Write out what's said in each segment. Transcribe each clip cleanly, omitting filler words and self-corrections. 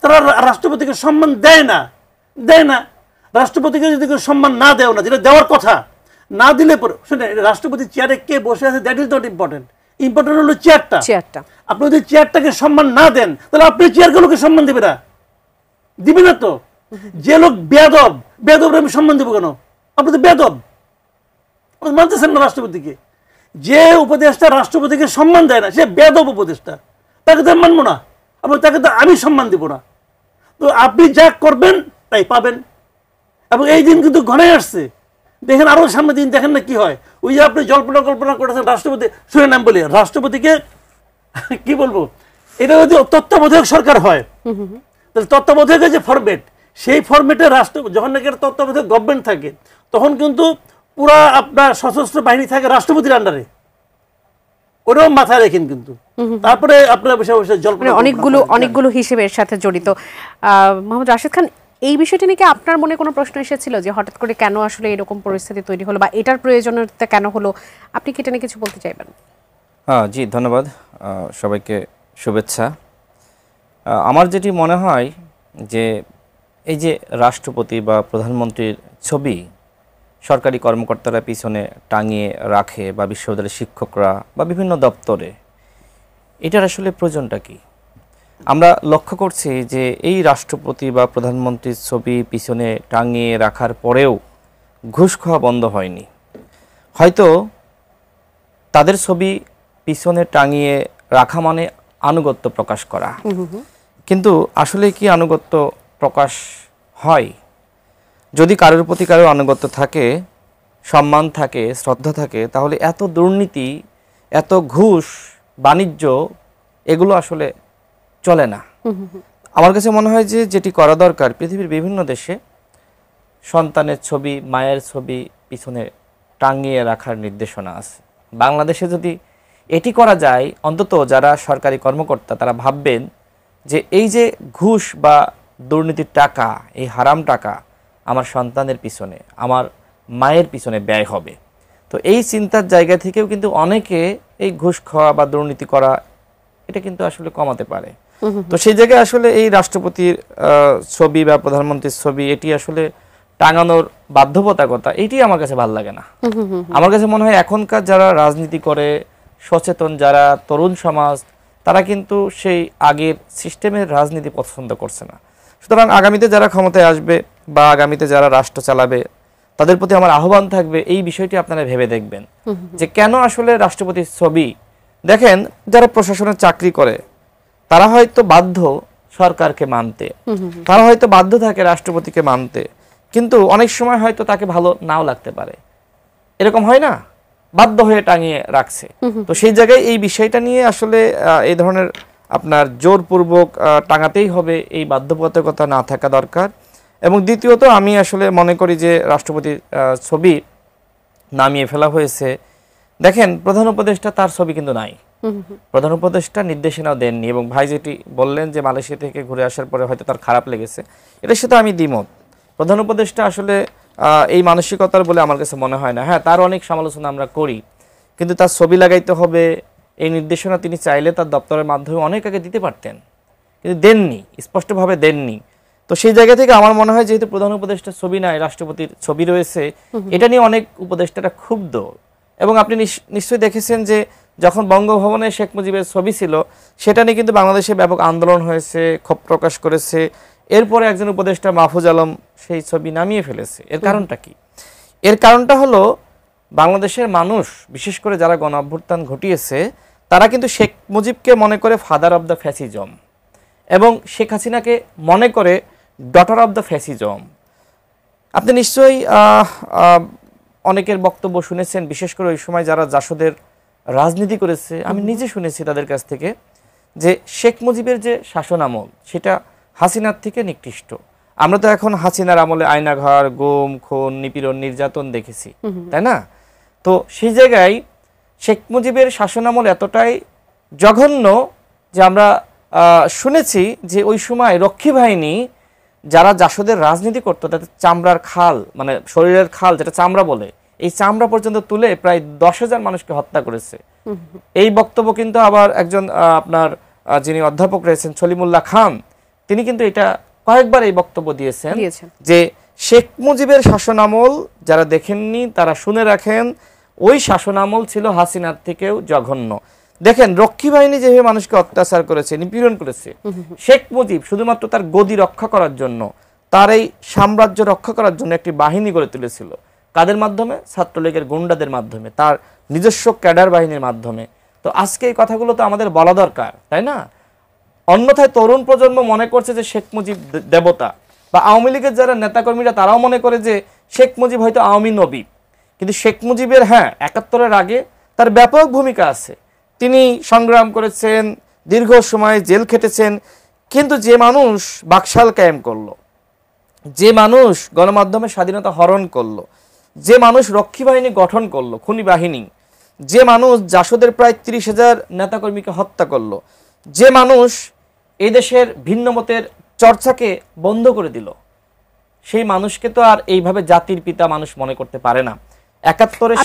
তারা রাষ্ট্রপতিকে সম্মান দেয় না। রাষ্ট্রপতিকে যদি সম্মান না দেও না, যেটা দেওয়ার কথা, না দিলে পরে শুনে রাষ্ট্রপতি চেয়ারে কে বসে আছে that is not important. Important হলো চেয়ারটা। আপনি যদি চেয়ারটাকে সম্মান না দেন তাহলে আপনি চেয়ারগুলোকে সম্মান দিবে না তো। যে লোক বেয়াদব, বেয়াদবরে আমি সম্মান দেবো কেন? আপনি তো বেয়াদব, আপনি মানতেছেন না রাষ্ট্রপতিকে। যে উপদেষ্টা রাষ্ট্রপতিকে সম্মান দেয় না সে বেয়াদব উপদেষ্টা, তাকে তো আমি মানবো না, তাকে তো আমি সম্মান দিব না। তো আপনি যা করবেন তাই পাবেন, এবং এই দিন কিন্তু ঘনায় আসছে। দেখেন আরো সামনে দিন দেখেন না কি হয়। ওই যে আপনি কল্পনা করেছেন রাষ্ট্রপতি, শুনে নাম বলি রাষ্ট্রপতিকে কি বলবো, এটা যদি তত্ত্বাবধায়ক সরকার হয় তাহলে তত্ত্বাবধায়কের যে ফরম্যাট, সেই ফরম্যাটে রাষ্ট্র যখন নাকি তত্ত্বাবধায়ক গভর্নমেন্ট থাকে তখন কিন্তু পুরা আপনার সশস্ত্র বাহিনী থাকে রাষ্ট্রপতির আন্ডারে, ওটাও মাথায় রাখেন কিন্তু। তারপরে আপনার অনেকগুলো হিসেবের সাথে জড়িত। মোহাম্মদ রাশেদ খান, এই বিষয়টি নিয়ে আপনার মনে কোনো প্রশ্ন এসেছিল যে হঠাৎ করে কেন আসলে এরকম পরিস্থিতি তৈরি হলো বা এটার প্রয়োজনীয়তা কেন হলো? আপনি কি এটা নিয়ে কিছু বলতে চাইবেন? হ্যাঁ জি, ধন্যবাদ, সবাইকে শুভেচ্ছা। আমার যেটি মনে হয় যে এই যে রাষ্ট্রপতি বা প্রধানমন্ত্রীর ছবি সরকারি কর্মকর্তারা পিছনে টাঙিয়ে রাখে বা বিশ্ববিদ্যালয়ের শিক্ষকরা বা বিভিন্ন দপ্তরে, এটার আসলে প্রয়োজনটা কি? আমরা লক্ষ্য করছি যে এই রাষ্ট্রপতি বা প্রধানমন্ত্রীর ছবি পিছনে টাঙিয়ে রাখার পরেও ঘুষ খাওয়া বন্ধ হয়নি। হয়তো তাদের ছবি পিছনে টাঙিয়ে রাখা মানে আনুগত্য প্রকাশ করা, কিন্তু আসলে কি আনুগত্য প্রকাশ হয়? যদি কারোর প্রতি কারোর আনুগত্য থাকে, সম্মান থাকে, শ্রদ্ধা থাকে, তাহলে এত দুর্নীতি, এত ঘুষ, বাণিজ্য এগুলো আসলে চলে না। আমার কাছে মনে হয় যে যেটি করা দরকার, পৃথিবীর বিভিন্ন দেশে সন্তানের ছবি, মায়ের ছবি পিছনে টাঙিয়ে রাখার নির্দেশনা আছে। বাংলাদেশে যদি এটি করা যায়, অন্তত যারা সরকারি কর্মকর্তা তারা ভাববেন যে এই যে ঘুষ বা দুর্নীতির টাকা, এই হারাম টাকা আমার সন্তানের পিছনে, আমার মায়ের পিছনে ব্যয় হবে। তো এই চিন্তার জায়গা থেকেও কিন্তু অনেকে এই ঘুষ খাওয়া বা দুর্নীতি করা এটা কিন্তু আসলে কমাতে পারে। তো সেই জায়গায় আসলে এই রাষ্ট্রপতির ছবি বা প্রধানমন্ত্রীর ছবি এটি আসলে টাঙানোর বাধ্যবাধকতা, এটি আমার কাছে ভালো লাগে না। আমার কাছে মনে হয় এখনকার যারা রাজনীতি করে, সচেতন যারা তরুণ সমাজ, তারা কিন্তু সেই আগের সিস্টেমের রাজনীতি পছন্দ করছে না। সুতরাং আগামীতে যারা ক্ষমতায় আসবে বা আগামীতে যারা রাষ্ট্র চালাবে, তাদের প্রতি আমার আহ্বান থাকবে এই বিষয়টি আপনারা ভেবে দেখবেন যে কেন আসলে রাষ্ট্রপতির ছবি। দেখেন যারা প্রশাসনের চাকরি করে তারা হয়তো বাধ্য সরকারকে মানতে, তারা হয়তো বাধ্য থাকে রাষ্ট্রপতিকে মানতে, কিন্তু অনেক সময় হয়তো তাকে ভালো নাও লাগতে পারে, এরকম হয় না, বাধ্য হয়ে টাঙিয়ে রাখছে। তো সেই জায়গায় এই বিষয়টা নিয়ে আসলে এই ধরনের আপনার জোরপূর্বক টাঙাতেই হবে, এই বাধ্যবাধকতা না থাকা দরকার। এবং দ্বিতীয়ত আমি আসলে মনে করি যে রাষ্ট্রপতির ছবি নামিয়ে ফেলা হয়েছে। দেখেন প্রধান উপদেষ্টা তার ছবি কিন্তু নাই, প্রধান উপদেষ্টা নির্দেশনাও দেননি। এবং ভাই যেটি বললেন যে মালয়েশিয়া থেকে ঘুরে আসার পরে হয়তো তার খারাপ লেগেছে, এটার সাথে আমি দ্বিমত। প্রধান উপদেষ্টা আসলে এই মানসিকতার বলে আমার কাছে মনে হয় না। হ্যাঁ, তার অনেক সমালোচনা আমরা করি, কিন্তু তার ছবি লাগাইতে হবে এই নির্দেশনা তিনি চাইলে তার দপ্তরের মাধ্যমে অনেক আগে দিতে পারতেন, কিন্তু দেননি, স্পষ্টভাবে দেননি। তো সেই জায়গা থেকে আমার মনে হয় যেহেতু প্রধান উপদেষ্টার ছবি নাই, রাষ্ট্রপতির ছবি রয়েছে, এটা নিয়ে অনেক উপদেষ্টারা ক্ষুব্ধ। এবং আপনি নিশ্চয়ই দেখেছেন যে যখন বঙ্গভবনে শেখ মুজিবের ছবি ছিল, সেটা নিয়ে কিন্তু বাংলাদেশে ব্যাপক আন্দোলন হয়েছে, ক্ষোভ প্রকাশ করেছে। এরপরে একজন উপদেষ্টা মাহফুজ আলম সেই ছবি নামিয়ে ফেলেছে। এর কারণটা কি? এর কারণটা হলো বাংলাদেশের মানুষ, বিশেষ করে যারা গণ অভ্যুত্থান ঘটিয়েছে, তারা কিন্তু শেখ মুজিবকে মনে করে ফাদার অব দ্য ফ্যাসিজম এবং শেখ হাসিনাকে মনে করে ডটার অব দ্য ফ্যাসিজম। আপনি নিশ্চয়ই অনেকের বক্তব্য শুনেছেন, বিশেষ করে ওই সময় যারা জাসদের রাজনীতি করেছে, আমি নিজে শুনেছি তাদের কাছ থেকে যে শেখ মুজিবের যে শাসন আমল সেটা হাসিনার থেকে নিকৃষ্ট। আমরা তো এখন হাসিনার আমলে আয়নাঘর, গুম, খুন, নিপীড়ন, নির্যাতন দেখেছি, তাই না? তো সেই জায়গায় শেখ মুজিবের শাসন আমল এতটাই জঘন্য যে আমরা শুনেছি যে ওই সময় রক্ষী বাহিনী যারা জাসদের রাজনীতি করতো তাদের চামড়ার খাল, মানে শরীরের খাল যেটা চামড়া বলে, এই চামড়া পর্যন্ত তুলে প্রায় 10,000 মানুষকে হত্যা করেছে। এই বক্তব্য কিন্তু আবার একজন আপনার যিনি অধ্যাপক রয়েছেন সলিমুল্লাহ খান, তিনি কিন্তু এটা কয়েকবার এই বক্তব্য দিয়েছেন দিয়েছেন। যে শেখ মুজিবের শাসনামল যারা দেখেননি তারা শুনে রাখেন, ওই শাসনামল ছিল হাসিনার থেকেও জঘন্য। দেখেন রক্ষী বাহিনী যেভাবে মানুষকে অত্যাচার করেছে, নিপীড়ন করেছে, শেখ মুজিব শুধুমাত্র তার গদি রক্ষা করার জন্য, তার এই সাম্রাজ্য রক্ষা করার জন্য একটি বাহিনী গড়ে তুলেছিল। কাদের মাধ্যমে? ছাত্রলীগের গুন্ডাদের মাধ্যমে, তার নিজস্ব ক্যাডার বাহিনীর মাধ্যমে। তো আজকে এই কথাগুলো তো আমাদের বলা দরকার, তাই না? অন্যথায় তরুণ প্রজন্ম মনে করছে যে শেখ মুজিব দেবতা, বা আওয়ামী লীগের যারা নেতাকর্মীরা তারাও মনে করে যে শেখ মুজিব হয়তো আওয়ামী নবী। কিন্তু শেখ মুজিবের ৭১-এর আগে তার ব্যাপক ভূমিকা আছে। তিনি সংগ্রাম করেছেন, দীর্ঘ সময় জেল খেটেছেন, কিন্তু যে মানুষ বাকশাল কায়েম করলো, যে মানুষ গণমাধ্যমের স্বাধীনতা হরণ করলো, যে মানুষ রক্ষী বাহিনী গঠন করলো, খুনি বাহিনী, যে মানুষ জাসদের প্রায় ৩০,০০০ নেতাকর্মীকে হত্যা করলো, যে মানুষ এই দেশের ভিন্ন মতের চর্চাকে বন্ধ করে দিল, সেই মানুষকে তো আর এইভাবে জাতির পিতা মানুষ মনে করতে পারে না। ৭১-এ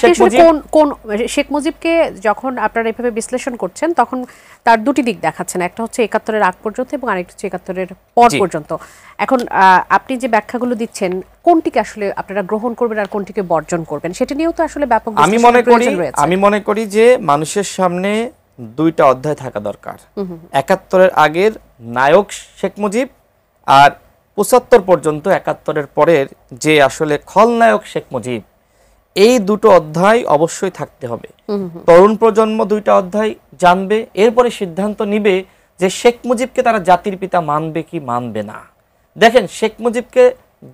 শেখ মুজিবকে যখন আপনারা এইভাবে বিশ্লেষণ করছেন তখন তার দুটি দিক দেখাচ্ছেন, একটা হচ্ছে ৭১-এর আগ পর্যন্ত এবং আরেকটা হচ্ছে ৭১-এর পর পর্যন্ত। এখন আপনি যে ব্যাখ্যাগুলো দিচ্ছেন কোনটিকে আসলে আপনারা গ্রহণ করবেন আর কোনটিকে বর্জন করবেন সেটা নিয়েও তো আসলে ব্যাপক আমি মনে করি যে মানুষের সামনে দুইটা অধ্যায় থাকা দরকার। ৭১-এর আগের নায়ক শেখ মুজিব, আর ৭৫ পর্যন্ত ৭১-এর পরের যে আসলে খলনায়ক শেখ মুজিব, এই দুটো অধ্যায় অবশ্যই থাকতে হবে। তরুণ প্রজন্ম দুইটা অধ্যায় জানবে, এরপরে সিদ্ধান্ত নিবে যে শেখ মুজিবকে তারা জাতির পিতা মানবে কি মানবে না। দেখেন শেখ মুজিবকে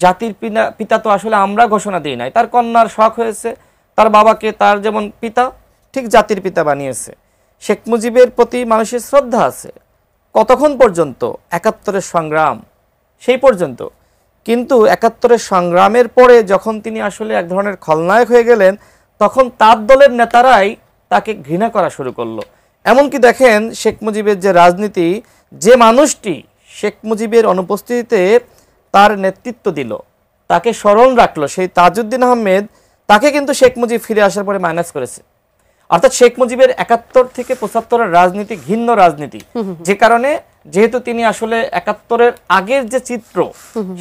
জাতির পিতা তো আসলে আমরা ঘোষণা দিই নাই, তার কন্যার শখ হয়েছে, তার বাবাকে তার যেমন পিতা ঠিক জাতির পিতা বানিয়েছে। শেখ মুজিবের প্রতি মানুষের শ্রদ্ধা আছে কতক্ষণ পর্যন্ত? ৭১-এর সংগ্রাম সেই পর্যন্ত। কিন্তু ৭১-এর সংগ্রামের পরে যখন তিনি আসলে এক ধরনের খলনায়ক হয়ে গেলেন, তখন তার দলের নেতারাই তাকে ঘৃণা করা শুরু করলো। এমনকি দেখেন শেখ মুজিবের যে রাজনীতি, যে মানুষটি শেখ মুজিবের অনুপস্থিতিতে তার নেতৃত্ব দিল, তাকে স্মরণ রাখলো, সেই তাজউদ্দিন আহমেদ, তাকে কিন্তু শেখ মুজিব ফিরে আসার পরে মাইনাস করেছে। অর্থাৎ শেখ মুজিবের ৭১ থেকে ৭৫-এর রাজনীতি ঘিন্ন রাজনীতি, যে কারণে যেহেতু তিনি আসলে ৭১-এর আগের যে চিত্র,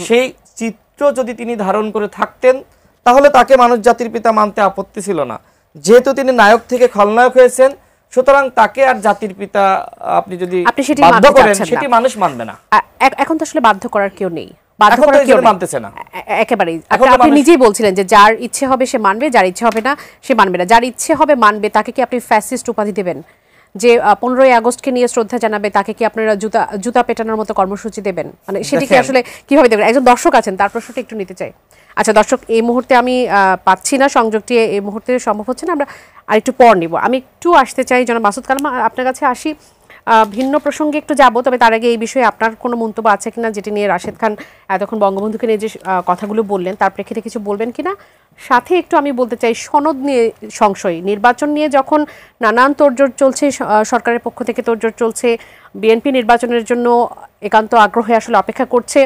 সেই চিত্র যদি তিনি ধারণ করে থাকতেন তাহলে তাকে মানুষ জাতির পিতা মানতে আপত্তি ছিল না। যেহেতু তিনি নায়ক থেকে খলনায়ক হয়েছেন, সুতরাং তাকে আর জাতির পিতা আপনি যদি বাধ্য করেন সেটি মানুষ মানবে না। এখন তো আসলে বাধ্য করার কেউ নেই, একেবারেই। আপনি নিজেই বলছিলেন যে যার ইচ্ছে হবে সে মানবে, যার ইচ্ছে হবে না সে মানবে না। যার ইচ্ছে হবে মানবে তাকে কি আপনি ফ্যাসিস্ট উপাধি দেবেন? যে 15ই আগস্টকে নিয়ে শ্রদ্ধা জানাবে তাকে কি আপনারা জুতা পেটানোর মতো কর্মসূচি দেবেন? মানে সেটি কি আসলে কিভাবে দেবেন? একজন দর্শক আছেন, তার প্রশ্নটা একটু নিতে চাই। আচ্ছা দর্শক, এই মুহূর্তে আমি পাচ্ছি না, সংযোগটি এই মুহূর্তে সম্ভব হচ্ছে না, আমরা আরেকটু পর নিব। আমি একটু আসতে চাই জনাব মাসুদ কালাম, আপনার কাছে আসি। ভিন্ন প্রসঙ্গে একটু যাব, তবে তার আগে এই বিষয়ে আপনার কোনো মন্তব্য আছে কিনা, যেটি নিয়ে রাশেদ খান এতক্ষণ বঙ্গবন্ধুকে নিয়ে যে কথাগুলো বললেন তার প্রেক্ষিতে কিছু বলবেন কিনা? সাথে একটু আমি বলতে চাই সনদ নিয়ে সংশয়, নির্বাচন নিয়ে যখন নানান তোড়জোড় চলছে, সরকারের পক্ষ থেকে তোড়জোড় চলছে, বিএনপি নির্বাচনের জন্য একান্ত আগ্রহে আসলে অপেক্ষা করছে,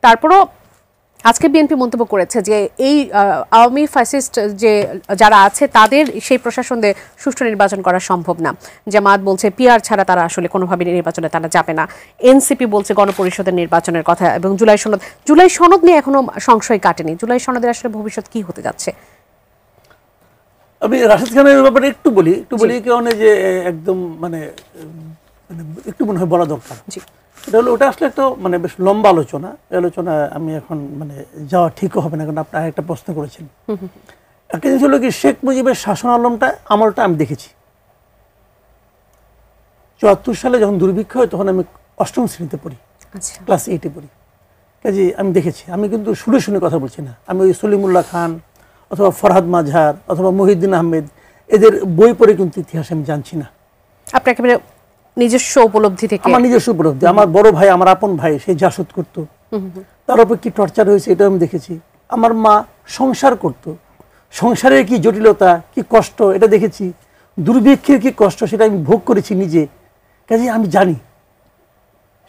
তারপরও আজকে বিএনপি মন্তব্য করেছে যে এই আওয়ামী ফ্যাসিস্ট যে যারা আছে তাদের সেই প্রশাসন দিয়ে সুষ্ঠু নির্বাচন করা সম্ভব না। জামায়াত বলছে পিআর ছাড়া তারা আসলে কোনোভাবে নির্বাচনে তারা যাবে না। এনসিপি বলছে গণপরিষদের নির্বাচনের কথা, এবং জুলাই সনদ নিয়ে এখনো সংশয় কাটেনি। জুলাই সনদের আসলে ভবিষ্যৎ কি হতে যাচ্ছে? আমি রাশেদ খানের ব্যাপারে একটু বলি কারণে যে একদম মানে একটু মনে হয় বলা দরকার। এটা হলো, ওটা আসলে একটা মানে বেশ লম্বা আলোচনা। এই আলোচনা আমি এখন মানে যাওয়া ঠিকও হবে না, কারণ আপনি আরেকটা প্রশ্ন করেছেন। একটা জিনিস হলো কি, শেখ মুজিবের শাসন আমলটা আমি দেখেছি। ৭৪ সালে যখন দুর্ভিক্ষ হয় তখন আমি ৮ম শ্রেণীতে পড়ি, ক্লাস 8-এ পড়ি। কাজে আমি দেখেছি, আমি কিন্তু শুনে কথা বলছি না। আমি ওই সলিমুল্লাহ খান অথবা ফরহাদ মাঝহার অথবা মহিউদ্দিন আহমেদ এদের বই পড়ে কিন্তু ইতিহাস আমি জানছি না। আপনি একেবারে নিজস্ব উপলব্ধি থেকে? আমার নিজস্ব উপলব্ধি। আমার বড় ভাই, আমার আপন ভাই, সে জাসদ করত, তার উপর কি টর্চার হয়েছে এটা আমি দেখেছি। আমার মা সংসার করত, সংসারের কি জটিলতা, কি কষ্ট এটা দেখেছি। দুর্ভিক্ষের কি কষ্ট সেটা আমি ভোগ করেছি নিজে। কাজে আমি জানি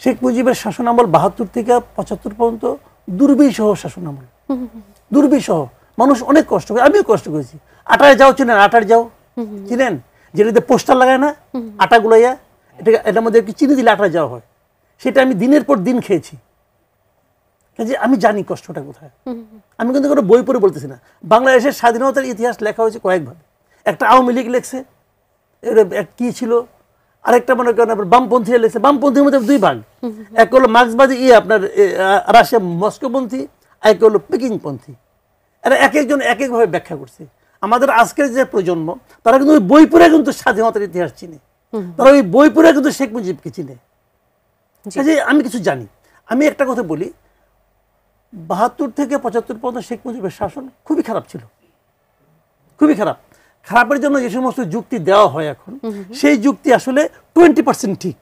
শেখ মুজিবের শাসনামল ৭২ থেকে ৭৫ পর্যন্ত দুর্বিষহ শাসনামল, দুর্বিষহ। মানুষ অনেক কষ্ট করে, আমিও কষ্ট করেছি। আটায় যাও চিনেন? আটার যাও চিনেন? যেটাতে পোস্টার লাগায় না, আটা গুলাইয়া, এটার মধ্যে চিনি দিলে আটা যাওয়া হয়। সেটা আমি দিনের পর দিন খেয়েছি, কাজে আমি জানি কষ্টটা কোথায়। আমি কিন্তু কোনো বই পড়ে বলতেছি না, বাংলাদেশের স্বাধীনতার ইতিহাস লেখা হয়েছে কয়েকভাবে। একটা আওয়ামী লীগ লেখছে, কি ছিল, আরেকটা মনে করেন আপনার বামপন্থীরা লেখছে। বামপন্থীর মধ্যে দুই ভাগ, এক হলো মার্ক্সবাদী আপনার রাশিয়া মস্কোপন্থী, এক হলো পেকিংপন্থী। এরা এক একজন এক একভাবে ব্যাখ্যা করছে। আমাদের আজকের যে প্রজন্ম, তারা কিন্তু ওই বই পড়ে কিন্তু স্বাধীনতার ইতিহাস চিনে, তারা ওই বই পড়ে কিন্তু শেখ মুজিবকে চিনে। কাজে আমি কিছু জানি। আমি একটা কথা বলি, ৭২ থেকে ৭৫ পর্যন্ত শেখ মুজিবের শাসন খুবই খারাপ ছিল, খুবই খারাপ। খারাপের জন্য যে সমস্ত যুক্তি দেওয়া হয় এখন, সেই যুক্তি আসলে 20% ঠিক,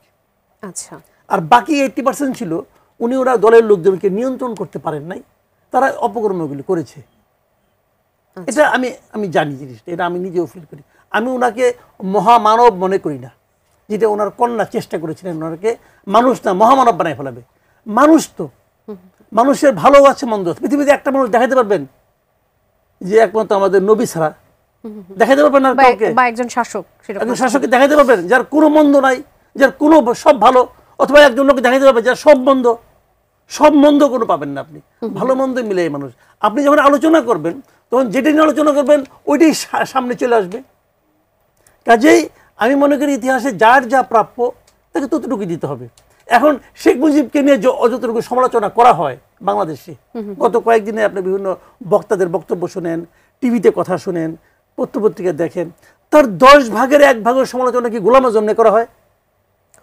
আচ্ছা, আর বাকি 80% ছিল উনি ওরা দলের লোকজনকে নিয়ন্ত্রণ করতে পারেন নাই, তারা অপকর্মগুলি করেছে। এটা আমি জানি জিনিসটা, এটা আমি নিজেও ফিল করি। আমি ওনাকে মহামানব মনে করি না, যেটা ওনার কন্যা চেষ্টা করেছিলেন ওনাকে মানুষ না মহামানব বানায় ফেলাবে। মানুষ তো, মানুষের ভালো আছে মন্দ আছে। পৃথিবীতে একটা মানুষ দেখাতে পারবেন যে একমাত্র আমাদের নবী ছাড়া দেখাতে পারবেন না কাউকে, বা একজন শাসক, একজন শাসককে দেখাতে পারবেন যার কোনো মন্দ নাই, যার কোনো সব ভালো, অথবা একজন লোককে দেখাতে পারবেন যার সব মন্দ। সব মন্দ কোনো পাবেন না আপনি, ভালো মন্দ মিলে মানুষ। আপনি যখন আলোচনা করবেন তখন যেটা নিয়ে আলোচনা করবেন ওইটাই সামনে চলে আসবে। কাজেই আমি মনে করি ইতিহাসে যার যা প্রাপ্য তাকে ততটুকু দিতে হবে। এখন শেখ মুজিবকে নিয়ে যতটুকু সমালোচনা করা হয় বাংলাদেশে, গত কয়েকদিনে আপনি বিভিন্ন বক্তাদের বক্তব্য শুনেন, টিভিতে কথা শুনেন, পত্রপত্রিকা দেখেন, তার 10 ভাগের 1 ভাগের সমালোচনা কি গোলাম আজম নিয়ে করা হয়?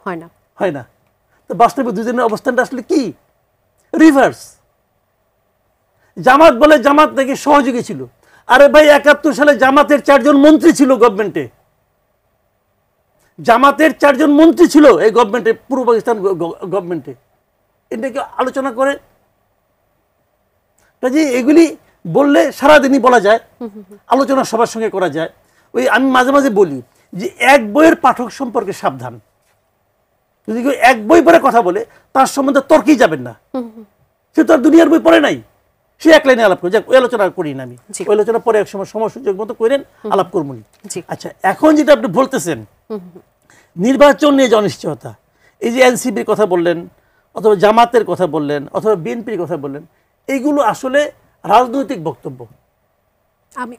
হয় না, হয় না। তো বাস্তবে দুজনের অবস্থানটা আসলে কি? রিভার্স। জামাত বলে জামাত নাকি সহযোগী ছিল। আরে ভাই 71 সালে জামাতের 4 জন মন্ত্রী ছিল গভর্নমেন্টে, জামাতের 4 জন মন্ত্রী ছিল এই গভর্নমেন্টে, পূর্ব পাকিস্তান গভর্নমেন্টে। এটাকে আলোচনা করে, কাজে এগুলি বললে সারাদিনই বলা যায়, আলোচনা সবার সঙ্গে করা যায়। ওই আমি মাঝে মাঝে বলি যে এক বইয়ের পাঠক সম্পর্কে সাবধান। যদি কেউ এক বই পড়ে কথা বলে তার সম্বন্ধে তর্কেই যাবেন না, সে তো আর দুনিয়ার বই পড়ে নাই, সে এক লাইনে আলাপ করে যাক। ওই আলোচনা করি না আমি, ওই আলোচনা পরে এক সময় সুযোগ মতো করেন, আলাপ করবো। আচ্ছা, এখন যেটা আপনি বলতেছেন নির্বাচন নিয়ে যে অনিশ্চয়তা, এই যে এনসিপির কথা বললেন, অথবা জামাতের কথা বললেন, অথবা বিএনপির কথা বললেন, এইগুলো আসলে রাজনৈতিক বক্তব্য।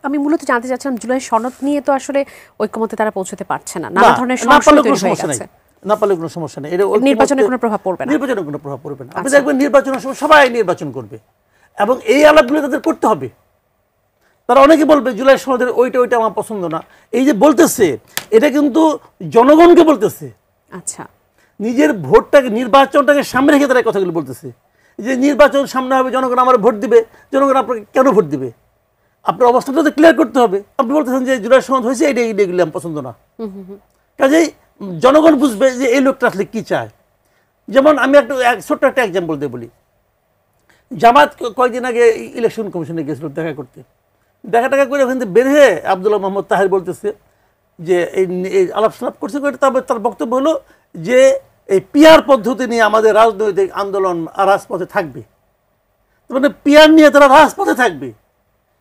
আমি মূলত জানতে চাচ্ছিলাম জুলাই সনদ নিয়ে তো আসলে ঐক্যমত্যে তারা পৌঁছতে পারছে না, নানা ধরনের সমস্যা তৈরি হয়ে গেছে। না পারলে কোনো সমস্যা নেই, নির্বাচনে কোনো প্রভাব পড়বে না, নির্বাচনে কোনো প্রভাব পড়বে না। আপনি দেখবেন নির্বাচনের সময় সবাই নির্বাচন করবে, এবং এই আলাপগুলো তাদের করতে হবে। তারা অনেকে বলবে জুলাই সনদের ওইটা আমার পছন্দ না, এই যে বলতেছে এটা কিন্তু জনগণকে বলতেছে। আচ্ছা, নিজের ভোটটাকে, নির্বাচনটাকে সামনে রেখে তারা কথাগুলো বলতেছে যে নির্বাচন সামনে হবে, জনগণ আমার ভোট দিবে, জনগণ আপনাকে কেন ভোট দিবে, আপনার অবস্থাটা তো ক্লিয়ার করতে হবে। আপনি বলতেছেন যে জুলাই সনদ হয়েছে, এইগুলি আমার পছন্দ না। কাজেই জনগণ বুঝবে যে এই লোকটা আসলে কি চায়। যেমন আমি ছোট্ট একটা এক্সাম্পল দিয়ে বলি, জামাত কয়েকদিন আগে ইলেকশন কমিশনে গেছিল দেখা করতে, দেখা করে ওখান থেকে বের হয়ে আব্দুল্লাহ মোহাম্মদ তাহের বলতেছে যে এই আলাপ সালাপ করছে, তারপর তার বক্তব্য হলো যে এই পিয়ার পদ্ধতি নিয়ে আমাদের রাজনৈতিক আন্দোলন রাজপথে থাকবে। মানে পিয়ার নিয়ে তারা রাজপথে থাকবে,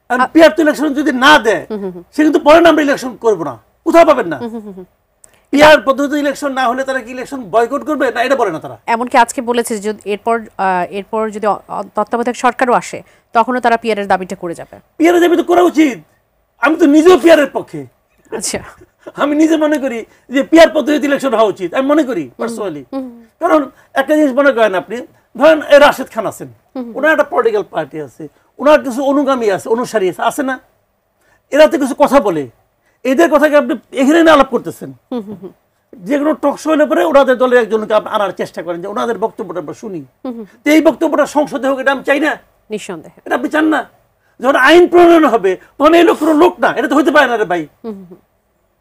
আর পিয়ার তো ইলেকশন যদি না দেয় সে কিন্তু পরে আমরা ইলেকশন করবো না, কোথাও পাবেন না। পিয়ার পদ্ধতি ইলেকশন না হলে তারা কি ইলেকশন বয়কট করবে না, এটা বলে না তারা। এমনকি আজকে বলেছে যে এরপর যদি তত্ত্বাবধায়ক সরকারও আসে তখনও তারা পিয়ারের দাবিটা করে যাবে। পিয়ারের দাবি তো করা উচিত, আমি তো নিজেও পিয়ারের পক্ষে। আচ্ছা, আমি নিজে মনে করি যে পিয়ার পদ্ধতিতে ইলেকশন হওয়া উচিত, আমি মনে করি পার্সোনালি। কারণ একটা জিনিস মনে করেন আপনি, ধরেন রাশেদ খান আছেন, ওনার একটা পলিটিক্যাল পার্টি আছে, ওনার কিছু অনুগামী আছে, অনুসারী আছে না, এরা তো কিছু কথা বলে, এদের কথাকে আপনি এখানে আলাপ করতেছেন। যে কোনো টক শো হলে পরে ওনাদের দলের একজনকে আনার চেষ্টা করেন যে ওনাদের বক্তব্যটা আমরা শুনি। তো এই বক্তব্যটা সংসদে হোক, এটা আমি চাই না, নিঃসন্দেহে। এটা আপনি চান না। যখন আইন প্রণয়ন হবে তখন এই লোক কোনো লোক না, এটা তো হতে পারে না রে ভাই।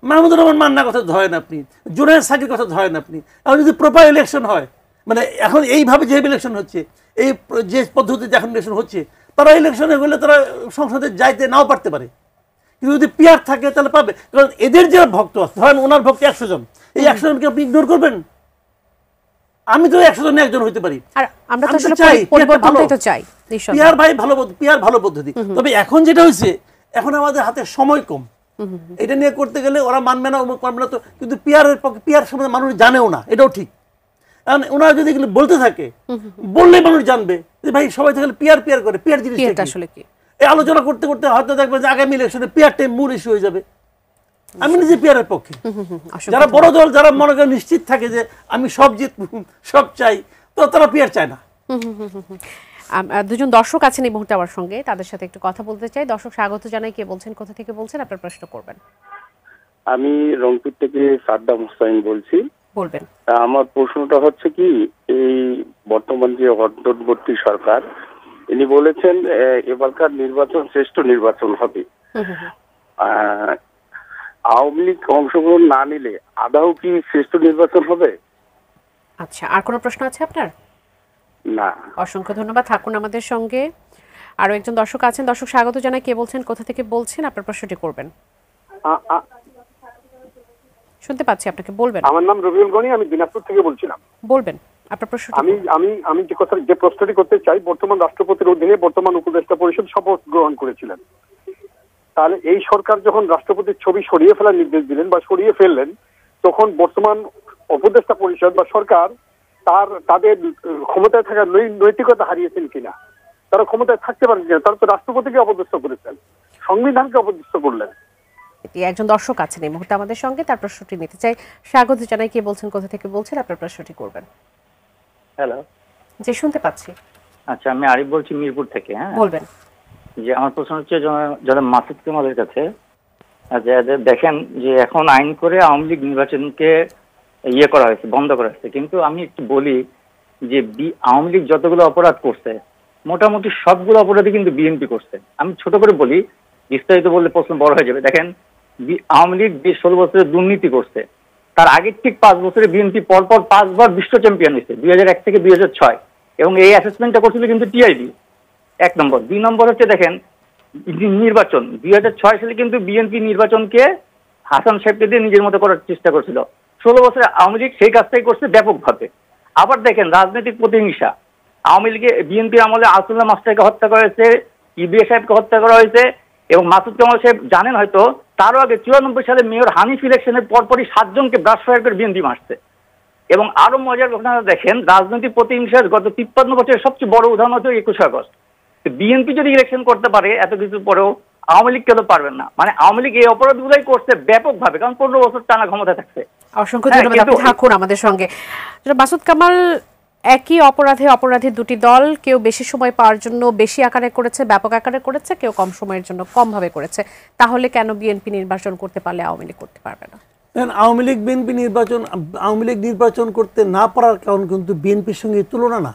মাহমুদুর রহমান মান্নার কথা ধরেন আপনি, জুনায়েদ সাকির কথা ধরেন আপনি। এখন যদি প্রপার ইলেকশন হয়, মানে এখন এইভাবে যে ইলেকশন হচ্ছে, এই যে পদ্ধতিতে এখন ইলেকশন হচ্ছে, তারা ইলেকশনে হলে তারা সংসদে যাইতে নাও পারতে পারে, কিন্তু যদি পিয়ার থাকে তাহলে পাবে। কারণ এদের যে ভক্ত আছে, ধরেন ওনার ভক্ত 100 জন, এই 100 জনকে আপনি ইগনোর করবেন? আমি তো 100 জনে একজন হইতে পারি। আর আমরা তো আসলে পরিবর্তনই তো চাই। পিয়ার ভাই ভালো, পিয়ার ভালো পদ্ধতি। তবে এখন যেটা হয়েছে, এখন আমাদের হাতে সময় কম, এটা নিয়ে করতে গেলে ওরা মানবে না, পারবে না তো। কিন্তু পিয়ারের পক্ষে, পিয়ার সম্বন্ধে মানুষ জানেও না, এটাও ঠিক। কারণ ওনারা যদি এগুলো বলতে থাকে, বললেই মানুষ জানবে যে ভাই সবাই তাহলে পিয়ার পিয়ার করে, পিয়ার জিনিসটা আসলে কি এই আলোচনা করতে করতে হয়তো দেখবেন যে আগামী ইলেকশনে পিয়ারটাই মূল ইস্যু হয়ে যাবে। আমি নিজে পিয়ারের পক্ষে। যারা বড় দল, যারা মনে করেন নিশ্চিত থাকে যে আমি সব সব চাই, তো তারা পিয়ার চায় না। দুজন দর্শক আছেন এই মুহূর্তে আমার সঙ্গে, তাদের সাথে একটু কথা বলতে চাই। দর্শক স্বাগত জানাই, কে বলছেন, কোথা থেকে বলছেন, আপনার প্রশ্ন করবেন। আমি রংপুর থেকে সাদ্দাম হোসেন বলছি। বলবেন। আমার প্রশ্নটা হচ্ছে কি, এই বর্তমান যে অন্তর্বর্তী সরকার, ইনি বলেছেন এবারকার নির্বাচন শ্রেষ্ঠ নির্বাচন হবে। আওয়ামী লীগ অংশগ্রহণ না নিলে আদৌ কি শ্রেষ্ঠ নির্বাচন হবে? আচ্ছা, আর কোনো প্রশ্ন আছে আপনার? না। অসংখ্য ধন্যবাদ, থাকুন আমাদের সঙ্গে। আরো একজন দর্শক আছেন। দর্শক স্বাগত জানাই, কে বলছেন, কোথা থেকে বলছেন, আপনার প্রশ্নটি করবেন। শুনতে পাচ্ছি আপনাকে, বলবেন। আমার নাম রবিউল গনি, আমি দিনাজপুর থেকে বলছিলাম। বলবেন আপনার প্রশ্ন। আমি যে প্রশ্নটি করতে চাই, বর্তমান রাষ্ট্রপতির অধীনে বর্তমান উপদেষ্টা পরিষদ শপথ গ্রহণ করেছিলেন। তাহলে এই সরকার যখন রাষ্ট্রপতির ছবি সরিয়ে ফেলার নির্দেশ দিলেন বা সরিয়ে ফেললেন, তখন বর্তমান উপদেষ্টা পরিষদ বা সরকার তাদের ক্ষমতায় থাকার নৈতিকতা হারিয়েছেন কিনা, তারা ক্ষমতায় থাকতে পারেন কিনা? তারা তো রাষ্ট্রপতিকে অপদস্থ করেছেন, সংবিধানকে অপদস্থ করলেন। একজন দর্শক আছেন এই মুহূর্তে আমাদের সঙ্গে, তার প্রশ্নটি নিতে চাই। স্বাগত জানাই, কে বলছেন, কোথা থেকে বলছেন, আপনার প্রশ্নটি করবেন। হ্যালো, যে শুনতে পাচ্ছি। আচ্ছা, আমি আরিফ বলছি মিরপুর থেকে। হ্যাঁ, বলবেন। যে আমার প্রশ্ন হচ্ছে যারা মাসুদ কামালের কাছে, দেখেন যে এখন আইন করে আওয়ামী লীগ নির্বাচনকে করা হয়েছে, বন্ধ করা হয়েছে, কিন্তু আমি একটু বলি যে আওয়ামী লীগ যতগুলো অপরাধ করছে মোটামুটি সবগুলো অপরাধই কিন্তু বিএনপি করছে। আমি ছোট করে বলি, বিস্তারিত বললে প্রশ্ন বড় হয়ে যাবে। দেখেন, আওয়ামী লীগ যে 16 বছরের দুর্নীতি করছে, তার আগের ঠিক 5 বছরে বিএনপি পরপর 5 বার বিশ্ব চ্যাম্পিয়ন হয়েছে, 2001 থেকে 2006, এবং এই অ্যাসেসমেন্টটা করছিল কিন্তু টিআইবি। 1 নম্বর। 2 নম্বর হচ্ছে দেখেন নির্বাচন, 2006 সালে কিন্তু বিএনপি নির্বাচনকে হাসান সাহেবকে দিয়ে নিজের মতো করার চেষ্টা করছিল। 16 বছরে আওয়ামী লীগ সেই কাজটাই করছে ব্যাপকভাবে। আবার দেখেন রাজনৈতিক প্রতিহিংসা, আওয়ামী লীগে বিএনপির আমলে আসাদুল্লাহ মাস্টারকে হত্যা করা হয়েছে, ইবিএ সাহেবকে হত্যা করা হয়েছে, এবং মাসুদ কামাল সাহেব জানেন হয়তো, তারও আগে 94 সালে মেয়র হানিফ ইলেকশনের পরপরই 7 জনকে ব্রাশ ফায়ার করে বিএনপি মারছে। এবং আরো মজার ঘটনা দেখেন, রাজনৈতিক প্রতিহিংসার গত 53 বছরের সবচেয়ে বড় উদাহরণ হচ্ছে 21 আগস্ট। বিএনপি যদি ইলেকশন করতে পারে এত কিছু পরেও, আওয়ামী লীগ কেন পারবেন না? মানে আওয়ামী লীগ এই অপরাধগুলোই করছে ব্যাপকভাবে, কারণ 15 বছর টানা ক্ষমতা থাকছে। অসংখ্য ধন্যবাদ, আপনি থাকুন আমাদের সঙ্গে। মাসুদ কামাল, একই অপরাধী দুটি দল, কেউ বেশি সময় পাওয়ার জন্য বেশি আকারে করেছে, ব্যাপক আকারে করেছে, কেউ কম সময়ের জন্য কম ভাবে করেছে। তাহলে কেন বিএনপি নির্বাচন করতে পারলে আওয়ামী লীগ করতে পারবে না? আওয়ামী লীগ নির্বাচন করতে না পারার কারণ কিন্তু বিএনপির সঙ্গে তুলনা না।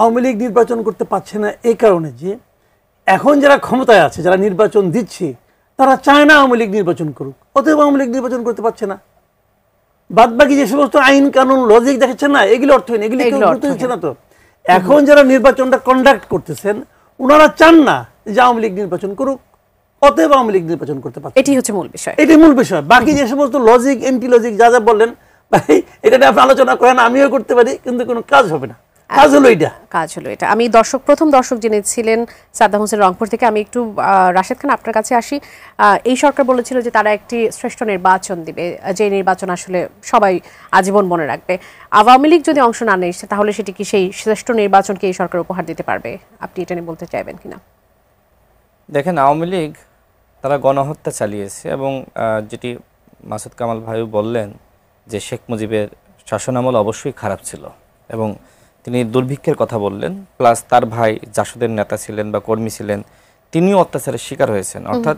আওয়ামী লীগ নির্বাচন করতে পারছে না এই কারণে যে এখন যারা ক্ষমতায় আছে, যারা নির্বাচন দিচ্ছে, তারা চায় না আওয়ামী লীগ নির্বাচন করুক, অতএব আওয়ামী লীগ নির্বাচন করতে পারছে না। বাদ বাকি যে সমস্ত আইন কানুন লজিক দেখাচ্ছেন না, এগুলো অর্থহীন, এগুলি কেউ গুরুত্ব দিচ্ছে না। তো এখন যারা নির্বাচনটা কন্ডাক্ট করতেছেন, ওনারা চান না যে আওয়ামী লীগ নির্বাচন করুক, অতএব আওয়ামী লীগ নির্বাচন করতে পারছে। এটি হচ্ছে মূল বিষয়, এটাই মূল বিষয়। বাকি যে সমস্ত লজিক, এন্টি লজিক যা যা বললেন, ভাই এটা নিয়ে আপনি আলোচনা করেন, আমিও করতে পারি, কিন্তু কোনো কাজ হবে না। কাজ হলো এটা। আমি প্রথম দর্শক যিনি ছিলেন সাদ্দাম হোসেন রংপুর থেকে, আমি একটু রাশেদ খান আপনার কাছে আসি। এই সরকার বলেছিল যে তারা একটি শ্রেষ্ঠ নির্বাচন দিবে, যে নির্বাচন আসলে সবাই আজীবন মনে রাখবে। আওয়ামী লীগ যদি অংশ না নেয় তাহলে সেটি কি সেই শ্রেষ্ঠ নির্বাচনকে এই সরকার উপহার দিতে পারবে? আপনি এটা নিয়ে বলতে চাইবেন কিনা? দেখেন, আওয়ামী লীগ তারা গণহত্যা চালিয়েছে, এবং যেটি মাসুদ কামাল ভাইও বললেন যে শেখ মুজিবের শাসনামল অবশ্যই খারাপ ছিল, এবং তিনি দুর্ভিক্ষের কথা বললেন, প্লাস তার ভাই জাসদের নেতা ছিলেন বা কর্মী ছিলেন, তিনিও অত্যাচারের শিকার হয়েছেন। অর্থাৎ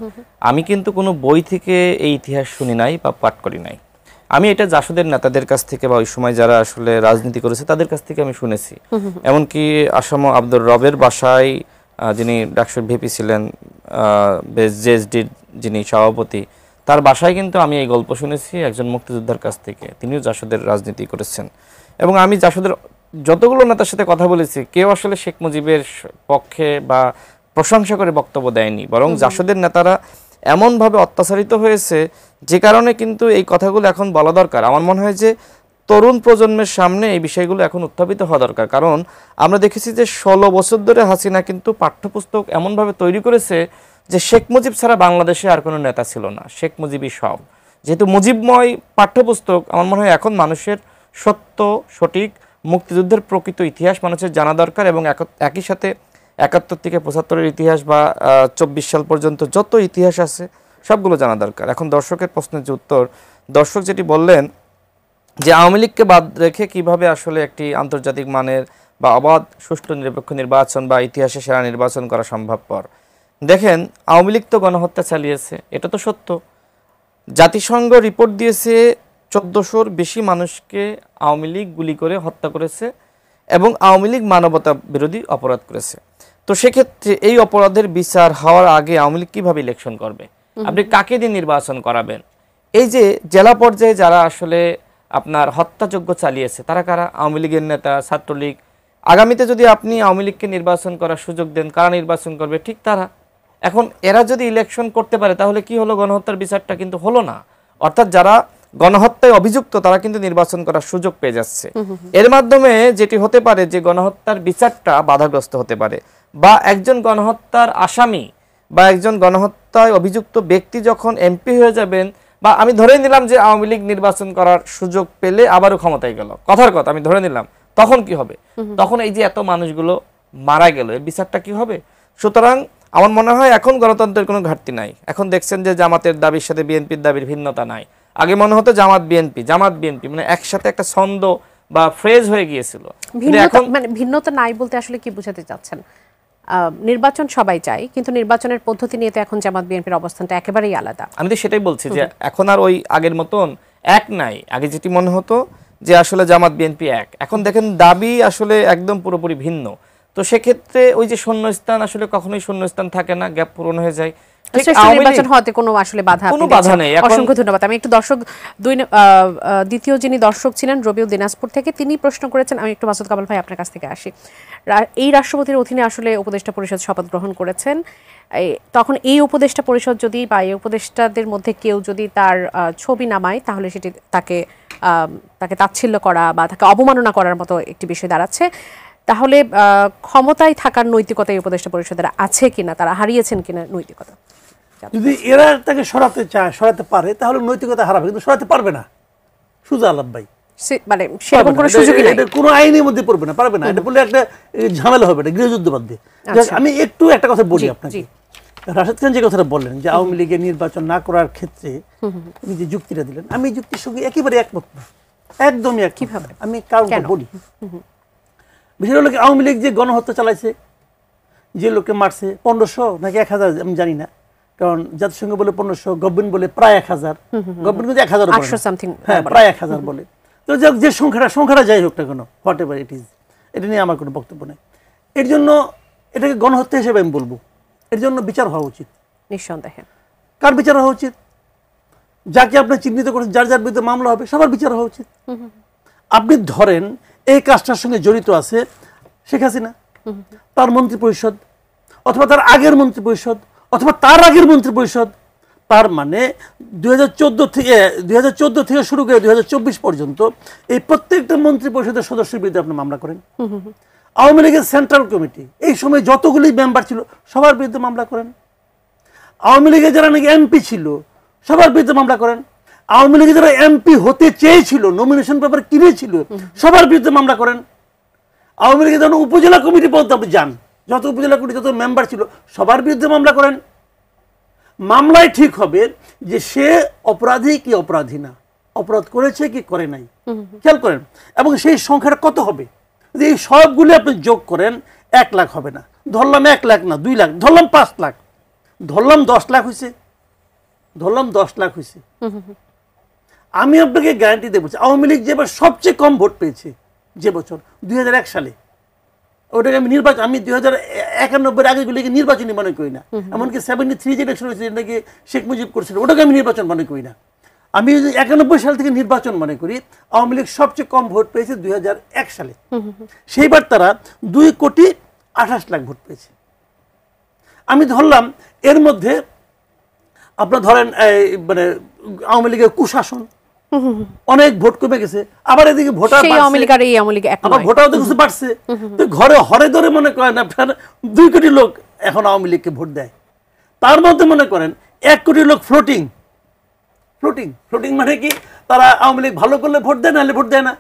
আমি কিন্তু কোনো বই থেকে এই ইতিহাস শুনি নাই বা পাঠ করি নাই, আমি এটা জাসদের নেতাদের কাছ থেকে বা ওই সময় যারা আসলে রাজনীতি করেছে তাদের কাছ থেকে আমি শুনেছি। এমনকি আসাম আব্দুর রবের বাসায়, যিনি ডাকসুর ভিপি ছিলেন, জেএসডির যিনি সভাপতি, তার বাসায় কিন্তু আমি এই গল্প শুনেছি একজন মুক্তিযোদ্ধার কাছ থেকে, তিনিও জাসদের রাজনীতি করেছেন। এবং আমি জাসদের যতগুলো নেতার সাথে কথা বলেছি, কেউ আসলে শেখ মুজিবের পক্ষে বা প্রশংসা করে বক্তব্য দেয়নি, বরং জাসদের নেতারা এমনভাবে অত্যাচারিত হয়েছে যে কারণে কিন্তু এই কথাগুলো এখন বলা দরকার। আমার মনে হয় যে তরুণ প্রজন্মের সামনে এই বিষয়গুলো এখন উত্থাপিত হওয়া দরকার, কারণ আমরা দেখেছি যে 16 বছর ধরে হাসিনা কিন্তু পাঠ্যপুস্তক এমনভাবে তৈরি করেছে যে শেখ মুজিব ছাড়া বাংলাদেশে আর কোনো নেতা ছিল না, শেখ মুজিবই সব। যেহেতু মুজিবময় পাঠ্যপুস্তক, আমার মনে হয় এখন মানুষের সত্য সঠিক মুক্তিযুদ্ধের প্রকৃত ইতিহাস মানুষের জানা দরকার এবং একই সাথে 71 থেকে 75-এর ইতিহাস বা 24 সাল পর্যন্ত যত ইতিহাস আছে সবগুলো জানা দরকার। এখন দর্শকের প্রশ্নের যে উত্তর, দর্শক যেটি বললেন যে আওয়ামী লীগকে বাদ রেখে কিভাবে আসলে একটি আন্তর্জাতিক মানের বা অবাধ সুষ্ঠু নিরপেক্ষ নির্বাচন বা ইতিহাসে সেরা নির্বাচন করা সম্ভবপর। দেখেন, আওয়ামী লীগ তো গণহত্যা চালিয়েছে, এটা তো সত্য। জাতিসংঘ রিপোর্ট দিয়েছে 1400-র বেশি মানুষকে আওয়ামী লীগ গুলি করে হত্যা করেছে এবং আওয়ামী লীগ মানবতা বিরোধী অপরাধ করেছে। তো সেক্ষেত্রে এই অপরাধের বিচার হওয়ার আগে আওয়ামী লীগ কীভাবে ইলেকশন করবে? আপনি কাকে দিয়ে নির্বাচন করাবেন? এই যে জেলা পর্যায়ে যারা আসলে আপনার হত্যাযজ্ঞ চালিয়েছে তারা কারা? আওয়ামী লীগের নেতা, ছাত্রলীগ। আগামীতে যদি আপনি আওয়ামী লীগকে নির্বাচন করার সুযোগ দেন, কারা নির্বাচন করবে? ঠিক তারা। এখন এরা যদি ইলেকশন করতে পারে তাহলে কি হলো? গণহত্যার বিচারটা কিন্তু হলো না। অর্থাৎ যারা গণহত্যায় অভিযুক্ত তারা কিন্তু নির্বাচন করার সুযোগ পেয়ে যাচ্ছে। এর মাধ্যমে যেটি হতে পারে যে গণহত্যার বিচারটা বাধাগ্রস্ত হতে পারে, বা একজন গণহত্যার আসামি বা একজন গণহত্যায় অভিযুক্ত ব্যক্তি যখন এমপি হয়ে যাবেন, বা আমি ধরে নিলাম যে আওয়ামী লীগ নির্বাচন করার সুযোগ পেলে আবারও ক্ষমতায় গেল, কথার কথা আমি ধরে নিলাম, তখন কি হবে? তখন এই যে এত মানুষগুলো মারা গেল, এর বিচারটা কি হবে? সুতরাং আমার মনে হয় এখন গণতন্ত্রের কোনো ঘাটতি নাই। এখন দেখছেন যে জামাতের দাবির সাথে বিএনপির দাবির ভিন্নতা নাই। আগে মনে হতো জামাত বিএনপি মানে একসাথে একটা ছন্দ বা ফ্রেজ হয়ে গিয়েছিল। ভিন্নতা মানে ভিন্নতা নাই বলতে আসলে কি বোঝাতে চাচ্ছেন? নির্বাচন সবাই চায়, কিন্তু নির্বাচনের পদ্ধতি নিয়ে তো এখন জামাত বিএনপির অবস্থানটা একেবারেই আলাদা। আমি তো সেটাই বলছি যে এখন আর ওই আগের মতন এক নাই। আগে যেটি মনে হতো যে আসলে জামাত বিএনপি এক, এখন দেখেন দাবি আসলে একদম পুরোপুরি ভিন্ন। তো সেক্ষেত্রে ওই যে শূন্যস্থান আসলে কখনোই শূন্যস্থান থাকে না, গ্যাপ পূরণ হয়ে যায়। নির্বাচন হতে কোনো আসলে বাধা নেই। অসংখ্য ধন্যবাদ। আমি একটু দ্বিতীয় যিনি দর্শক ছিলেন রবিউল দিনাজপুর থেকে, তিনি প্রশ্ন করেছেন, আমি একটু মাসুদ কামাল ভাই আপনার কাছ থেকে আসি। এই রাষ্ট্রপতির অধীনে আসলে উপদেষ্টা পরিষদ শপথ গ্রহণ করেছেন, তখন এই উপদেষ্টা পরিষদ যদি বা এই উপদেষ্টাদের মধ্যে কেউ যদি তার ছবি নামায় তাহলে সেটি তাকে তাচ্ছিল্য করা বা তাকে অবমাননা করার মতো একটি বিষয় দাঁড়াচ্ছে। তাহলে ক্ষমতায় থাকার নৈতিকতা এই উপদেষ্টা পরিষদের আছে কিনা, তারা হারিয়েছেন কিনা নৈতিকতা? যদি এরা তাকে সরাতে পারে তাহলে নৈতিকতা হারাবে, কিন্তু সরাতে পারবে না। সুজা আলাপ ভাই, মানে সেরকম কোনো সুযোগই নাই, কোনো আইনের মধ্যে পড়বে না, পারবে না। এটা বলে একটা ঝামেলা হবে, এটা গৃহযুদ্ধ বাঁধবে। আমি একটু একটা কথা বলি আপনাকে। রাশেদ খান যে কথাটা বললেন যে আওয়ামী লীগের নির্বাচন না করার ক্ষেত্রে উনি যে যুক্তিটা দিলেন, আমি এই যুক্তির সঙ্গে একেবারে একমত না, একদমই এক। কিভাবে? আমি কারণটা বলি। বিষয় হলো কি, আওয়ামী লীগ যে গণহত্যা চালাইছে, যে লোককে মারছে 1500 নাকি 1000 আমি জানি না, কারণ জাতিসংঘ বলে 1500, গভর্নমেন্ট বলে প্রায় 1000, গভর্নমেন্ট কিন্তু 1000 হ্যাঁ প্রায় 1000 বলে। তো যে সংখ্যাটা যাই হোক না কেন, হোয়াট এভার ইট ইজ, এটা নিয়ে আমার কোনো বক্তব্য নেই। এর জন্য এটাকে গণহত্যা হিসেবে আমি বলবো। এর জন্য বিচার হওয়া উচিত নিঃসন্দেহে। কার বিচার হওয়া উচিত? যাকে আপনি চিহ্নিত করেছেন, যার যার বিরুদ্ধে মামলা হবে, সবার বিচার হওয়া উচিত। আপনি ধরেন এই কাজটার সঙ্গে জড়িত আছে শেখ হাসিনা, তার মন্ত্রী পরিষদ, অথবা তার আগের মন্ত্রী পরিষদ, অথবা তার আগের মন্ত্রী পরিষদ। তার মানে 2014 থেকে শুরু করে 2024 পর্যন্ত এই প্রত্যেকটা মন্ত্রী পরিষদের সদস্যের বিরুদ্ধে আপনি মামলা করেন। আওয়ামী লীগের সেন্ট্রাল কমিটি এই সময় যতগুলি মেম্বার ছিল সবার বিরুদ্ধে মামলা করেন। আওয়ামী লীগের যারা নাকি এমপি ছিল সবার বিরুদ্ধে মামলা করেন। আওয়ামী লীগের যারা এমপি হতে চেয়েছিল, নমিনেশন পেপার কিনেছিল, সবার বিরুদ্ধে মামলা করেন। আওয়ামী লীগের যখন উপজেলা কমিটি পর্যন্ত আপনি যান, যত উপজেলা কমিটি যত মেম্বার ছিল সবার বিরুদ্ধে মামলা করেন। মামলায় ঠিক হবে যে সে অপরাধী কি অপরাধী না, অপরাধ করেছে কি করে নাই, খেয়াল করেন। এবং সেই সংখ্যাটা কত হবে? এই সবগুলো আপনি যোগ করেন 1 লাখ হবে না। ধরলাম 1 লাখ না, 2 লাখ, ধরলাম 5 লাখ, ধরলাম 10 লাখ হয়েছে, ধরলাম 10 লাখ হয়েছে। আমি আপনাকে গ্যারান্টি দেবো আওয়ামী লীগ যেবার সবচেয়ে কম ভোট পেয়েছে যে বছর 2001 সালে, ওটাকে আমি 2091 আগেগুলিকে নির্বাচনী মনে করি না। এমনকি 73 যে ইলেকশন হয়েছে যেটাকে শেখ মুজিব করেছিল ওটাকে আমি নির্বাচন মনে করি না। আমি 91 সাল থেকে নির্বাচন মনে করি। আওয়ামী লীগ সবচেয়ে কম ভোট পেয়েছে 2001 সালে, সেইবার তারা 2,28,00,000 ভোট পেয়েছে। আমি ধরলাম এর মধ্যে আপনার ধরেন মানে আওয়ামী লীগের কুশাসন, অনেক ভোট কমে গেছে, আবার এদিকে ভোটার ভোটার কিছু বাড়ছে। তো ঘরে হরে ধরে মনে করেন আপনার 2 কোটি লোক এখন আওয়ামী লীগকে ভোট দেয়। তার মধ্যে মনে করেন 1 কোটি লোক ফ্লোটিং মানে কি, তারা আওয়ামী লীগ ভালো করলে ভোট দেয়, নাহলে ভোট দেয় না।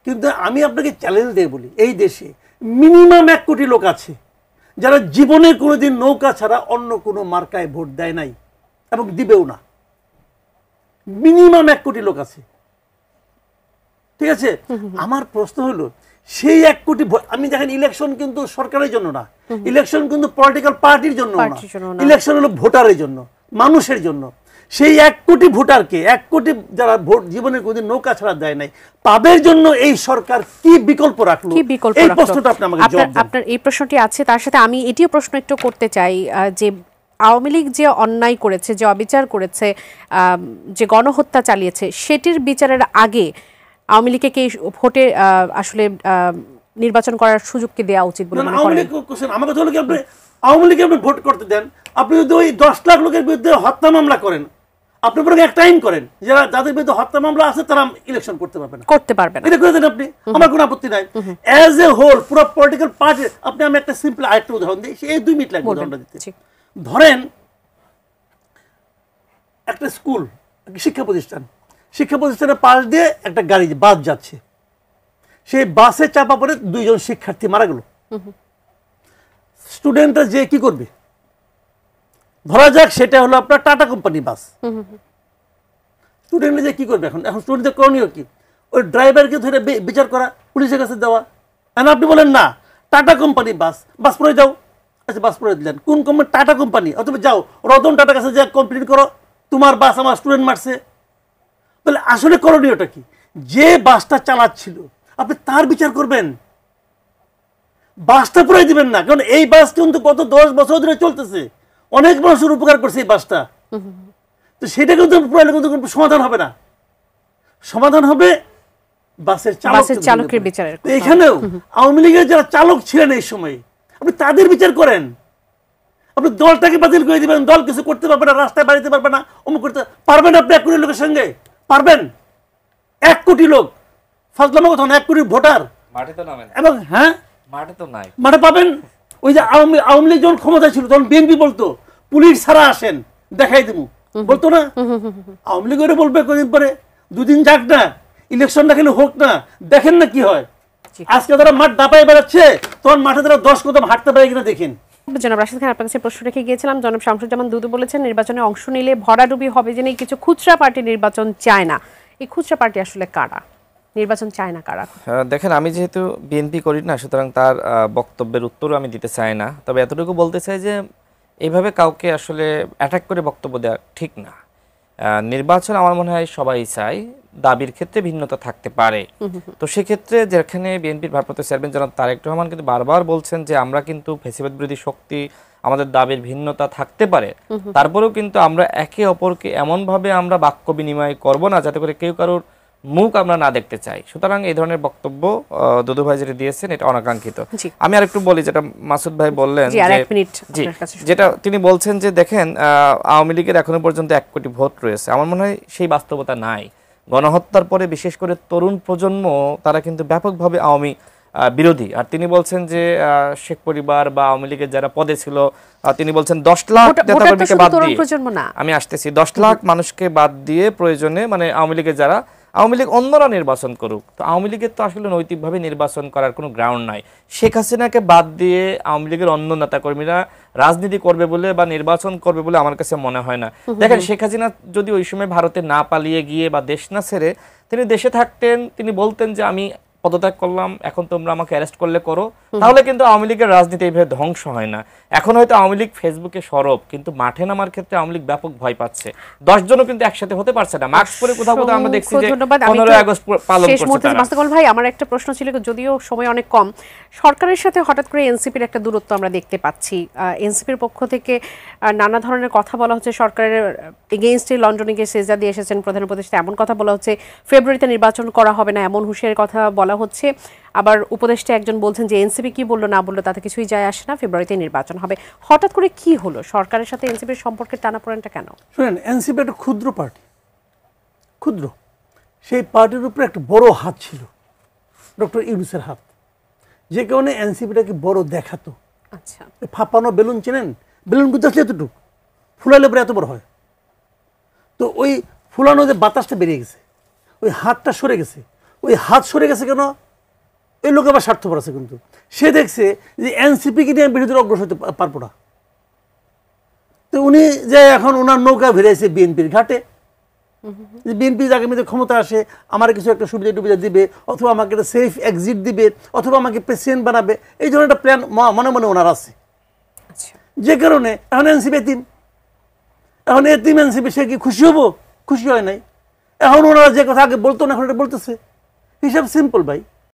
কিন্তু আমি আপনাকে চ্যালেঞ্জ দিয়ে বলি, এই দেশে মিনিমাম 1 কোটি লোক আছে যারা জীবনে কোনোদিন নৌকা ছাড়া অন্য কোনো মার্কায় ভোট দেয় নাই এবং দিবেও না। মিনিমাম 1 কোটি লোক আছে, ঠিক আছে? আমার প্রশ্ন হলো সেই 1 কোটি আমি দেখেন, ইলেকশন কিন্তু সরকারের জন্য না, ইলেকশন কিন্তু পলিটিক্যাল পার্টির জন্য না, ইলেকশন হলো ভোটারের জন্য, মানুষের জন্য। সেই 1 কোটি ভোটারকে, 1 কোটি যারা ভোট জীবনে কোনোদিন নৌকা ছাড়া দেয় নাই, তাদের জন্য এই সরকার কি বিকল্প রাখলো? এই প্রশ্নটা আপনি আমাকে জবাব দেন। আপনার এই প্রশ্নটি আছে, তার সাথে আমি এটিও প্রশ্ন একটু করতে চাই যে আওয়ামী লীগ যে অন্যায় করেছে, যে অবিচার করেছে, যে গণহত্যা চালিয়েছে, সেটির বিচারের আগে আওয়ামী লীগকে কি ভোটে আসলে নির্বাচন করার সুযোগ কি দেওয়া উচিত বলে মনে করেন? আমার কথা হলো কি, আপনি আওয়ামী লীগকে আপনি ভোট করতে দেন, আপনি যদি ওই 10 লাখ লোকের বিরুদ্ধে হত্যা মামলা করেন, আপনি পরে একটা আইন করেন যারা যাদের বিরুদ্ধে হত্যা মামলা আছে তারা ইলেকশন করতে পারবে না, এটা করে দেন আপনি, আমার কোনো আপত্তি নাই। অ্যাজ এ হোল পুরো পলিটিক্যাল পার্টি, আপনি আমি একটা সিম্পল আরেকটা উদাহরণ দিই, এই 2 মিনিট লাগবে উদাহরণটা দিতে। ধরেন একটা স্কুল, শিক্ষা প্রতিষ্ঠানের পাশ দিয়ে একটা গাড়ি বাস যাচ্ছে, সেই বাসে চাপা পড়ে 2 জন শিক্ষার্থী মারা গেল। স্টুডেন্টরা যে কি করবে? ধরা যাক সেটা হলো আপনার টাটা কোম্পানি বাস, স্টুডেন্টরা যে কি করবে? এখন স্টুডেন্টদের করণীয় কি? ওই ড্রাইভারকে ধরে বিচার করা, পুলিশের কাছে দেওয়া। এখন আপনি বলেন না, টাটা কোম্পানি বাস পড়ে যাও, আচ্ছা বাস পড়ে দিলেন, কোন কোম্পানি? Tata company. অথবা যাও রতন টাটার কাছে যা কমপ্লেন করো, তোমার বাস আমার স্টুডেন্ট মারছে। তাহলে আসলে করণীয়টা কি? যে বাসটা চালাচ্ছিল আপনি তার বিচার করবেন, বাসটা পড়ে দিবেন না। কারণ এই বাস কিন্তু গত 10 বছর ধরে চলতেছে, অনেক মানুষের উপকার করছে এই বাসটা। তো সেটা কিন্তু কিন্তু সমাধান হবে না, সমাধান হবে বাসের চালকের বিচারের। এখানেও আওয়ামী লীগের যারা চালক ছিলেন এই সময়, আপনি তাদের বিচার করেন। আপনি দলটাকে বাতিল করে দিবেন, দল কিছু করতে পারবে না, রাস্তায় বাড়িতে পারবে না, অমুক করতে পারবেন। আপনি 1 কোটি লোকের সঙ্গে পারবেন? 1 কোটি লোক, ফাজলামো কথা না, 1 কোটি ভোটার মাঠে তো নামেন, এবং হ্যাঁ মাঠে তো নাই, মাঠে পাবেন। ওই যে আওয়ামী লীগ যখন ক্ষমতায় ছিল তখন বিএনপি বলতো পুলিশ ছাড়া আসেন, দেখাই দেবো, বলতো না? আওয়ামী লীগ বলবে কদিন পরে, 2 দিন যাক না, ইলেকশনটা খেলে হোক না, দেখেন না কি হয়। আজকে তারা মাঠ দাপায় বেড়াচ্ছে, তখন মাঠে তারা 10 কদম হাঁটতে পারে কিনা দেখেন। জনাব রাশেদ খান, আপনার কাছে প্রশ্ন রেখে গিয়েছিলাম, জনাব শামসুজ্জামান দুদু বলেছেন নির্বাচনে অংশ নিলে ভরাডুবি হবে, যে কিছু খুচরা পার্টি নির্বাচন চায় না। এই খুচরা পার্টি আসলে কারা? নির্বাচন চায় না কারা? দেখেন, আমি যেহেতু বিএনপি করি না, সুতরাং তার বক্তব্যের উত্তরও আমি দিতে চাই না। তবে এতটুকু বলতে চাই যে এইভাবে কাউকে আসলে অ্যাটাক করে বক্তব্য দেওয়া ঠিক না। নির্বাচন আমার মনে হয় সবাই চায়, দাবির ক্ষেত্রে ভিন্নতা থাকতে পারে। তো সেক্ষেত্রে যেখানে বিএনপির ভারপ্রাপ্ত চেয়ারম্যান জনাব তারেক রহমান কিন্তু বারবার বলছেন যে আমরা কিন্তু ফ্যাসিবাদ বিরোধী শক্তি, আমাদের দাবির ভিন্নতা থাকতে পারে, তারপরেও কিন্তু আমরা একে অপরকে এমনভাবে আমরা বাক্য বিনিময় করব না যাতে করে কেউ কারোর মুখ আমরা না দেখতে চাই। সুতরাং এই ধরনের বক্তব্য দুদু ভাই যেটা দিয়েছেন এটা অনাকাঙ্ক্ষিত। আমি আর একটু বলি, যেটা মাসুদ ভাই বললেন, যেটা তিনি বলছেন যে দেখেন আওয়ামী লীগের এখনো পর্যন্ত 1 কোটি ভোট রয়েছে। আমার মনে হয় সেই বাস্তবতা নাই। গণহত্যার পরে বিশেষ করে তরুণ প্রজন্ম তারা কিন্তু ব্যাপকভাবে আওয়ামী বিরোধী। আর তিনি বলছেন যে শেখ পরিবার বা আওয়ামী লীগের যারা পদে ছিল, তিনি বলছেন 10 লাখ নেতাকর্মীকে বাদ দিয়ে, আমি আসতেছি, 10 লাখ মানুষকে বাদ দিয়ে প্রয়োজনে মানে আওয়ামী লীগের যারা, আওয়ামী লীগ অন্যরা নির্বাচন করুক। তো আওয়ামী লীগের তো আসলে নৈতিকভাবে নির্বাচন করার কোনো গ্রাউন্ড নাই। শেখ হাসিনাকে বাদ দিয়ে আওয়ামী লীগের অন্য নেতাকর্মীরা রাজনীতি করবে বলে বা নির্বাচন করবে বলে আমার কাছে মনে হয় না। দেখেন, শেখ হাসিনা যদি ওই সময় ভারতে না পালিয়ে গিয়ে বা দেশ না ছেড়ে তিনি দেশে থাকতেন, তিনি বলতেন যে আমি পদত্যাগ করলাম, এখন তোমরা আমাকে অ্যারেস্ট করলে করো, তাহলে কিন্তু আওয়ামী লীগের রাজনীতি এইভাবে ধ্বংস হয় না। এখন হয়তো আওয়ামী লীগ ফেসবুকে সরব, কিন্তু মাঠে নামার ক্ষেত্রে আওয়ামী লীগ ব্যাপক ভয় পাচ্ছে। 10 জনও কিন্তু একসাথে হতে পারছে না। মাস্ক পরে কোথাও কোথাও আমরা দেখছি যে 15 আগস্ট পালন করছে তারা। মাসুদ ভাই, আমার একটা প্রশ্ন ছিল, যদিও সময় অনেক কম, সরকারের সাথে হঠাৎ করে এনসিপির একটা দূরত্ব আমরা দেখতে পাচ্ছি। এনসিপির পক্ষ থেকে নানা ধরনের কথা বলা হচ্ছে, সরকারের এগেইনস্টে লন্ডনে গিয়ে সেজদা দিয়ে এসেছেন প্রধান উপদেষ্টা, এমন কথা বলা হচ্ছে। ফেব্রুয়ারিতে নির্বাচন করা হবে না এমন হুঁশিয়ারির কথা বলা হচ্ছে। আবার উপদেষ্টা একজন বলছেন যে এনসিপি কি বললো না বললো তাতে কিছুই যায় আসে না, ফেব্রুয়ারিতে নির্বাচন হবে। হঠাৎ করে কি হলো? সরকারের সাথে এনসিপির সম্পর্কের টানাপোড়েনটা কেন? শুনেন, এনসিপি একটা ক্ষুদ্র পার্টি, ক্ষুদ্র, সেই পার্টির উপরে একটা বড় হাত ছিল, ডক্টর ইউনূসের হাত, যে কারণে এনসিপিটাকে বড় দেখাতো। আচ্ছা, ফাঁপানো বেলুন চেনেন? বেলুন গুলো আসলে এতটুকু, ফুলাইলে পরে এত বড় হয়। তো ওই ফুলানো যে বাতাসটা বেরিয়ে গেছে, ওই হাতটা সরে গেছে, ওই হাত সরে গেছে কেন? এই লোক আবার স্বার্থপর আছে, কিন্তু সে দেখছে যে এনসিপিকে নিয়ে বিরোধীরা অগ্রসর হতে পারবো না, তো উনি যে এখন ওনার নৌকা ভিড়াইছে বিএনপির ঘাটে। বিএনপি আগামীতে ক্ষমতা আসে, আমার কিছু একটা সুবিধা টুবিধা দিবে, অথবা আমাকে একটা সেফ এক্সিট দিবে, অথবা আমাকে প্রেসিডেন্ট বানাবে, এই ধরনের একটা প্ল্যান মনে মনে ওনার আছে। যে কারণে এখন এনসিপি এতিম, এখন এতিম এনসিপি, সে কি খুশি হবো? খুশি হয় নাই। এখন ওনারা যে কথা আগে বলতো না, এখন এটা বলতেছে। হিসাব সিম্পল ভাই।